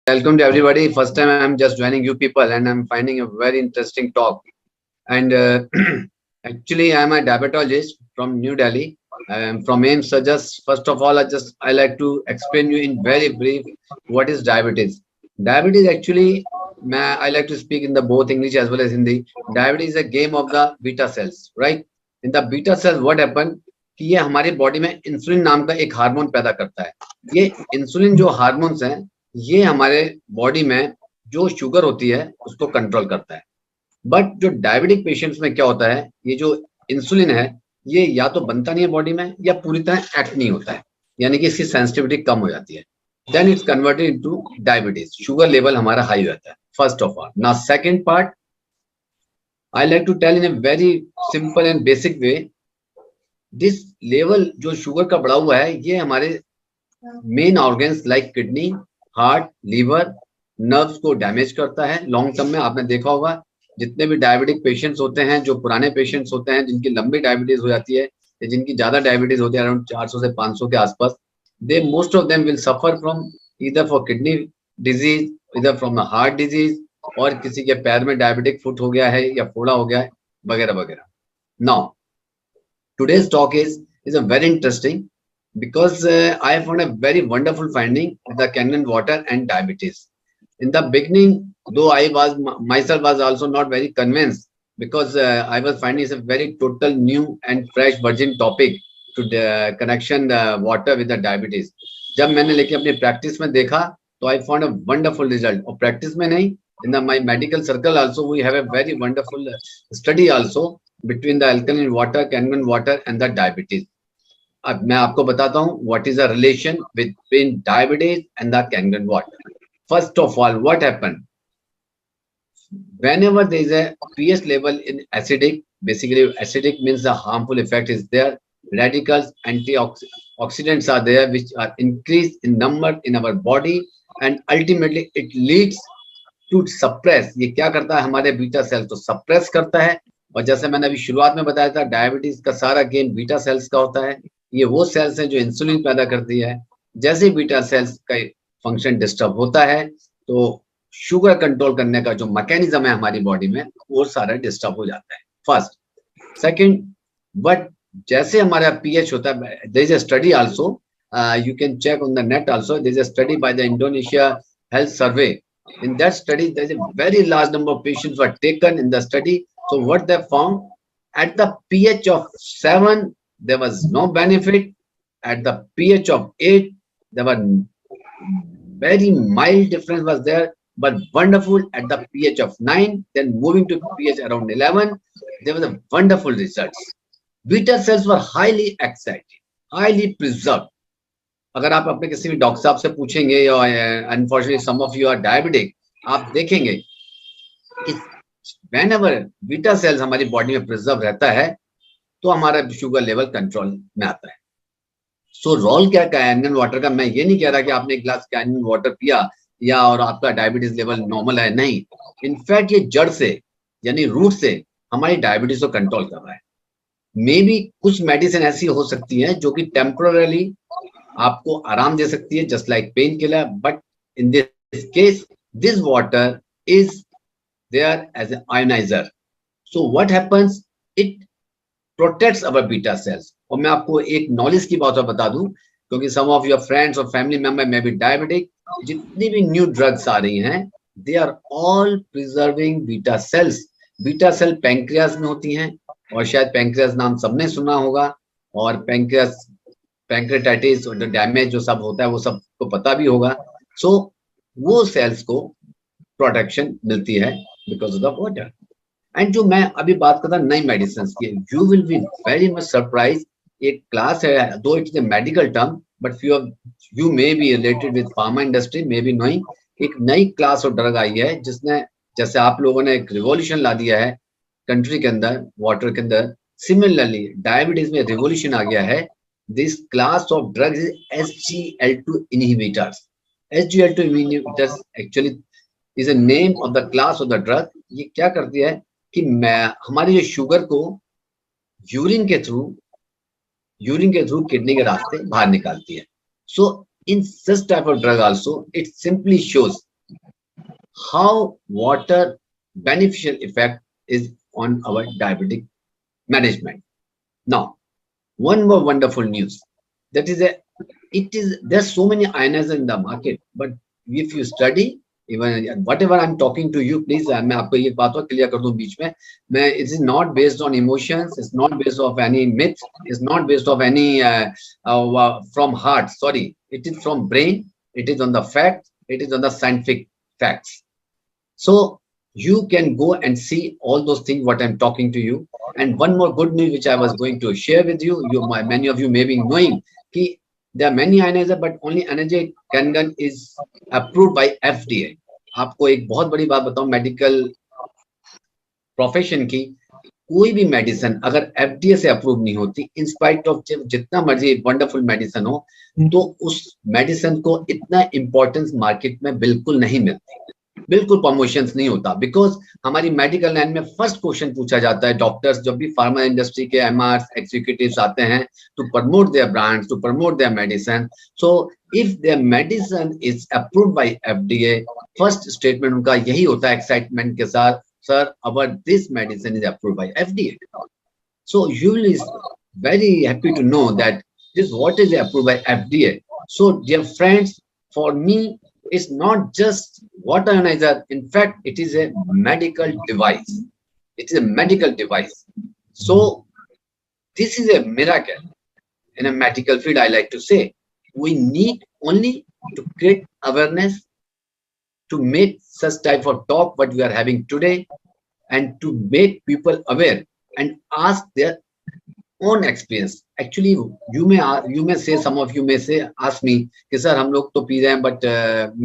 Welcome to everybody. First time I'm just joining you people, and I'm finding a very interesting talk. And actually, I'm a diabetologist from New Delhi. I'm from AIMS. So just first of all, I like to explain you in very brief what is diabetes. Diabetes actually, I like to speak in the both English as well as Hindi. Diabetes is a game of the beta cells, right? In the beta cells, what happen? कि ये हमारी body में insulin नाम का एक hormone पैदा करता है. ये इंसुलिन जो हार्मोन्स हैं ये हमारे बॉडी में जो शुगर होती है उसको कंट्रोल करता है. बट जो डायबिटिक पेशेंट्स में क्या होता है, ये जो इंसुलिन है ये या तो बनता नहीं है बॉडी में या पूरी तरह एक्ट नहीं होता है, यानी कि इसकी सेंसिटिविटी कम हो जाती है. Then it's converted into diabetes. Sugar level हमारा हाई हो जाता है. First of all. Now second part, I like to tell in a very simple and basic way. This level जो शुगर का बढ़ा हुआ है ये हमारे main organs like kidney, heart, liver, nerves को डैमेज करता है. लॉन्ग टर्म में आपने देखा होगा जितने भी डायबिटिक पेशेंट्स होते हैं, जो पुराने पेशेंट्स होते हैं जिनकी लंबी डायबिटीज हो जाती है या जिनकी ज्यादा डायबिटीज होती है अराउंड 400 से 500 के आसपास, they most of them will suffer from either for kidney disease, either from heart disease, और किसी के पैर में डायबिटिक फुट हो गया है या फोड़ा हो गया है वगैरह वगैरह. Now today's talk is a very interesting because I found a very wonderful finding with the Kangen water and diabetes. In the beginning, though I was myself was also not very convinced because I was finding it's a very total new and fresh virgin topic to the connection the water with the diabetes. जब मैंने लेके अपनी practice में देखा तो I found a wonderful result. और practice में नहीं, in my medical circle also we have a very wonderful study also between the alkaline water, Kangen water and the diabetes. अब मैं आपको बताता हूँ what is the relation between diabetes and the Kangen water. First of all, what happened? Whenever there is a pH level in acidic, basically acidic means the harmful effect is there. Radicals, antioxidants are there which are increased in number in our body and ultimately it leads to suppress. ये क्या करता है, हमारे beta cell को suppress करता है. और जैसे मैंने अभी शुरुआत में बताया था डायबिटीज का सारा गेम बीटा सेल्स का होता है. ये वो सेल्स हैं जो इंसुलिन पैदा करती है. जैसे बीटा सेल्स का फंक्शन डिस्टर्ब होता है तो शुगर कंट्रोल करने का जो मैकेनिज्म है हमारी बॉडी में वो सारा डिस्टर्ब हो जाता है. फर्स्ट. सेकंड, बट जैसे हमारा पीएच होता है, there is a study also, you can check on the net also, there is a study by the Indonesia health survey. In that study, there is a very large number of patients were taken in the study. So what they found, at the pH of 7, there was no benefit. At the pH of 8, there were very mild difference was there, but wonderful at the pH of 9. Then moving to pH around 11, there was a wonderful results. Beta cells were highly excited, highly preserved. अगर आप अपने किसी भी doctor साहब से पूछेंगे या unfortunately some of you are diabetic, आप देखेंगे कि व्हेनेवर बीटा सेल्स हमारी बॉडी में प्रिजर्व रहता है तो हमारा शुगर लेवल कंट्रोल में आता है. सो रोल क्या कैनन वाटर का, मैं ये नहीं कह रहा कि आपने एक ग्लास कैनन वाटर पिया या और आपका डायबिटीज लेवल नॉर्मल है, नहीं. इनफैक्ट ये जड़ से यानी रूट से हमारी डायबिटीज को कंट्रोल कर रहा है. मे बी कुछ मेडिसिन ऐसी हो सकती है जो कि टेम्पोरली आपको आराम दे सकती है, just like pain killer, but in this case this water is there as an ioniser. So what happens, it protects our beta cells. और मैं आपको एक नॉलेज की बात बता दूं, क्योंकि सम ऑफ योर फ्रेंड्स और फैमिली मेंबर में भी डायबिटिक, जितनी भी न्यू ड्रग्स आ रही हैं they are all preserving beta cells. Beta cell pancreas में होती हैं और शायद पैंक्रियाज नाम सबने सुना होगा, और पैंक्रेटाइटिस और डैमेज जो सब होता है वो सबको पता भी होगा. सो वो सेल्स को प्रोटेक्शन मिलती है because of the water. And जो मैं अभी बात करता नई मेडिसिन की, you will be very much surprise. एक क्लास है, दो it is a medical term but few you may be related with pharma industry may be knowing. एक नई क्लास ऑफ ड्रग आई है जिसने, जैसे आप लोगों ने एक रिवॉल्यूशन ला दिया है कंट्री के अंदर वाटर के अंदर, सिमिलरली डायबिटीज में रिवॉल्यूशन आ गया है. This class of drugs is SGLT2 inhibitors. SGLT2 inhibitors actually is a name of the class of the drug. ये क्या करती है कि हमारी जो शुगर को यूरिन के थ्रू किडनी के रास्ते बाहर निकालती है. So in such type of drug also, it simply shows how water beneficial effect is on our diabetic management. Now, one more wonderful news. That is there's so many ionizers in the market, but if you study, even whatever I'm talking to you, please मैं आपको ये बात और clear कर दूं बीच में, it is not based on emotions, it's not based of any myth, it's not based of any from heart, sorry, it is from brain, it is on the fact, it is on the scientific facts. So you can go and see all those things what I'm talking to you. And one more good news which I was going to share with you, many of you may be knowing कि there are many ionizers, but only Energy Kangen is approved by FDA. आपको एक बहुत बड़ी बात बताऊं medical profession की, कोई भी मेडिसिन अगर एफडीए से अप्रूव नहीं होती, इन स्पाइट ऑफ जितना मर्जी वंडरफुल मेडिसिन हो, तो उस मेडिसिन को इतना इंपॉर्टेंस मार्केट में बिल्कुल नहीं मिलती, बिल्कुल प्रमोशंस नहीं होता, बिकॉज हमारी मेडिकल लाइन में फर्स्ट क्वेश्चन पूछा जाता है डॉक्टर्स जब भी फार्मा इंडस्ट्री के एमआर एग्जीक्यूटिव्स आते हैं to promote their brands, to promote their medicine. So if their medicine is approved by FDA, first statement उनका यही होता है एक्साइटमेंट के साथ, sir our this medicine is approved by FDA. So you will is very happy to know that this what is approved by FDA. So dear friends, for me it's not just water ionizer. In fact, it is a medical device. It is a medical device. So this is a miracle in a medical field, I like to say. We need only to create awareness, to make such type of talk what we are having today, and to make people aware and ask their own experience. Actually, you may say, some of you may say, ask me कि sir हम लोग तो P रहे हैं, but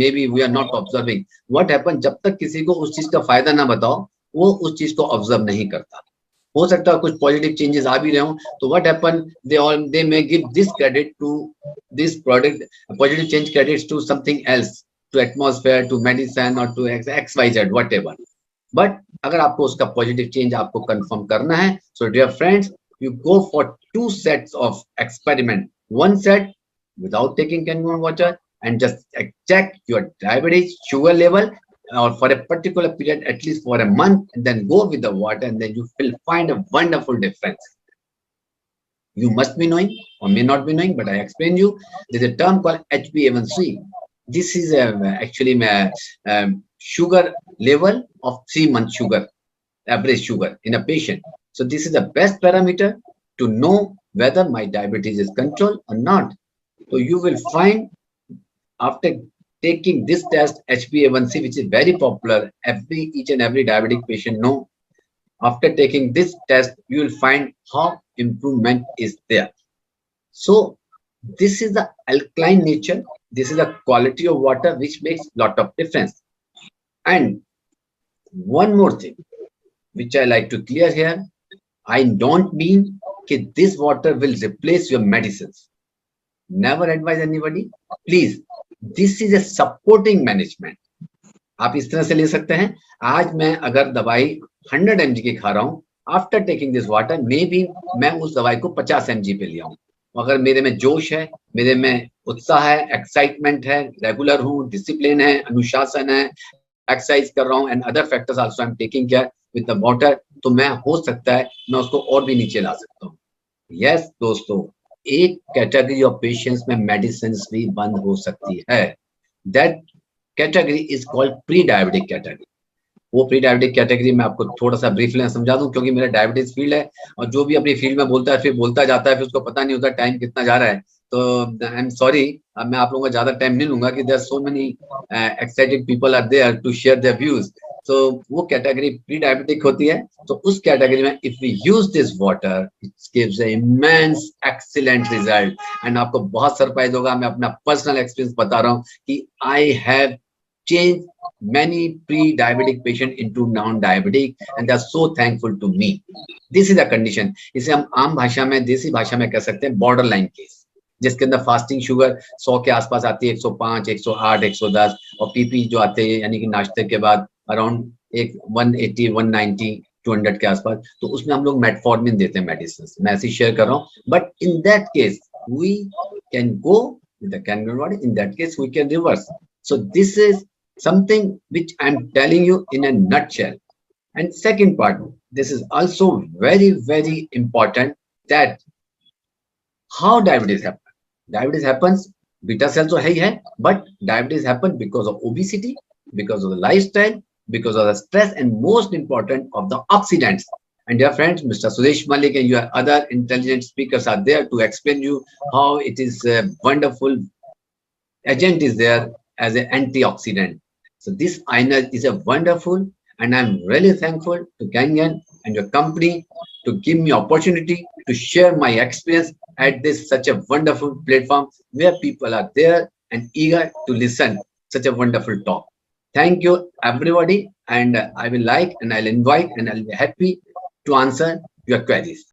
maybe we are not observing. What happen, जब तक किसी को उस चीज का फायदा ना बताओ, वो उस चीज को ऑब्जर्व नहीं करता. हो सकता है कुछ पॉजिटिव चेंजेस आ भी रहे हो, तो what happen, they may give this credit to this product, positive change credits to something else, to atmosphere, to medicine, or to XYZ, whatever. But अगर आपको उसका पॉजिटिव चेंज आपको कंफर्म करना है, so dear friends, you go for 2 sets of experiment. One set without taking Kangen water and just check your diabetes sugar level, or for a particular period, at least for a month, and then go with the water, and then you will find a wonderful difference. You must be knowing or may not be knowing, but I explain you. There's a term called HbA1c. This is actually sugar level of 3-month sugar, average sugar in a patient. So this is the best parameter to know whether my diabetes is controlled or not. So you will find after taking this test, HbA1c, which is very popular, each and every diabetic patient know. After taking this test, you will find how improvement is there. So this is the alkaline nature. This is the quality of water which makes lot of difference. And one more thing which I like to clear here. I don't mean that this water will replace your medicines. Never advise anybody. Please, this is a supporting management. आप इस तरह से ले सकते हैं. आज मैं अगर दवाई 100 mg की खा रहा हूँ, after taking this water, may be मैं उस दवाई को 50 mg पे लिया हूँ. अगर मेरे में जोश है, मेरे में उत्साह है, एक्साइटमेंट है, रेगुलर हूँ, डिसिप्लिन है, अनुशासन है, एक्सरसाइज कर रहा हूँ, and other factors also I am taking care with the water, तो मैं हो सकता है मैं उसको और भी नीचे ला सकता हूँ. यस दोस्तों, एक कैटेगरी ऑफ पेशेंट्स में मेडिसिन भी बंद हो सकती है. That category is called pre diabetic category. वो प्री डायबिटिक कैटेगरी में आपको थोड़ा सा ब्रीफली समझा दूं, क्योंकि मेरा डायबिटीज फील्ड है, और जो भी अपनी फील्ड में बोलता है फिर बोलता जाता है, फिर उसको पता नहीं होता टाइम कितना जा रहा है. तो आई एम सॉरी, अब मैं आप लोगों का ज्यादा टाइम नहीं लूंगा कि there so many excited people are there to share their views. तो वो कैटेगरी प्री डायबिटिक होती है. तो उस कैटेगरी में if we use this water, it gives a immense excellent result. And आपको बहुत सरप्राइज होगा, मैं अपना पर्सनल एक्सपीरियंस बता रहा हूँ कि I have changed many pre-diabetic patients into non-diabetic, and they are so thankful to me. This is a condition. इसे हम आम भाषा में, देसी भाषा में कह सकते हैं बॉर्डर लाइन केस, जिसके अंदर फास्टिंग शुगर 100 के आसपास आती है, 105, 108, 110, और पीपी जो आते हैं यानी कि नाश्ते के बाद अराउंड 180, 190, 200 के आसपास. तो उसमें हम लोग मेटफॉर्मिन देते हैं मेडिसिन. मैं ऐसे शेयर कर रहा हूँ, but in that case we can go with the Kangen water. In that case we can reverse. So this is something which I'm telling you in a nutshell. And second part, this is also very, very important, that how diabetes happens. Diabetes happens, beta cells तो है ही है, but diabetes happens because of obesity, because of the lifestyle, because of the stress, and most important of the oxidants. And dear friends, Mr. Sudesh Malik and your other intelligent speakers are there to explain you how it is a wonderful agent is there as an antioxidant. So this INA is a wonderful, and I'm really thankful to Kanyan and your company to give me opportunity to share my experience at this such a wonderful platform where people are there and eager to listen such a wonderful talk. Thank you everybody, and I will like and I'll invite and I'll be happy to answer your queries.